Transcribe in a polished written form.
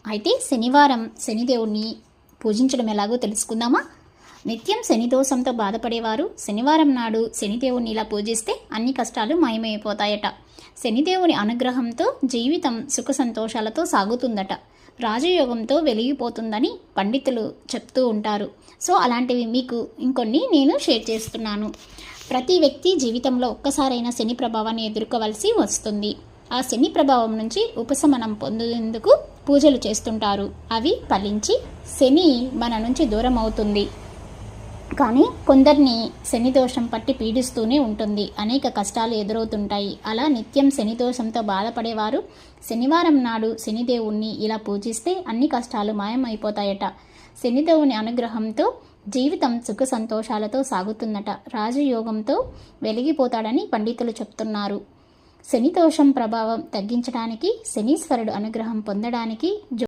అయితే శనివారం శనిదేవుణ్ణి పూజించడం ఎలాగో తెలుసుకుందామా? నిత్యం శనిదోషంతో బాధపడేవారు శనివారం నాడు శనిదేవుని ఇలా పూజిస్తే అన్ని కష్టాలు మాయమైపోతాయట. శనిదేవుని అనుగ్రహంతో జీవితం సుఖ సంతోషాలతో సాగుతుందట. రాజయోగంతో వెలిగిపోతుందని పండితులు చెప్తూ ఉంటారు. సో అలాంటివి మీకు ఇంకొన్ని నేను షేర్ చేస్తున్నాను. ప్రతి వ్యక్తి జీవితంలో ఒక్కసారైనా శని ప్రభావాన్ని ఎదుర్కోవలసి వస్తుంది. ఆ శని ప్రభావం నుంచి ఉపశమనం పొందేందుకు పూజలు చేస్తుంటారు. అవి ఫలించి శని మన నుంచి దూరం అవుతుంది. కానీ కొందరిని శని దోషం పట్టి పీడిస్తూనే ఉంటుంది. అనేక కష్టాలు ఎదురవుతుంటాయి. అలా నిత్యం శని దోషంతో బాధపడేవారు శనివారం నాడు శనిదేవుణ్ణి ఇలా పూజిస్తే అన్ని కష్టాలు మాయమైపోతాయట. శనిదేవుని అనుగ్రహంతో జీవితం సుఖ సంతోషాలతో సాగుతుందట. రాజయోగంతో వెలిగిపోతాడని పండితులు చెప్తున్నారు. శని దోషం ప్రభావం తగ్గించడానికి శనీశ్వరుడు అనుగ్రహం పొందడానికి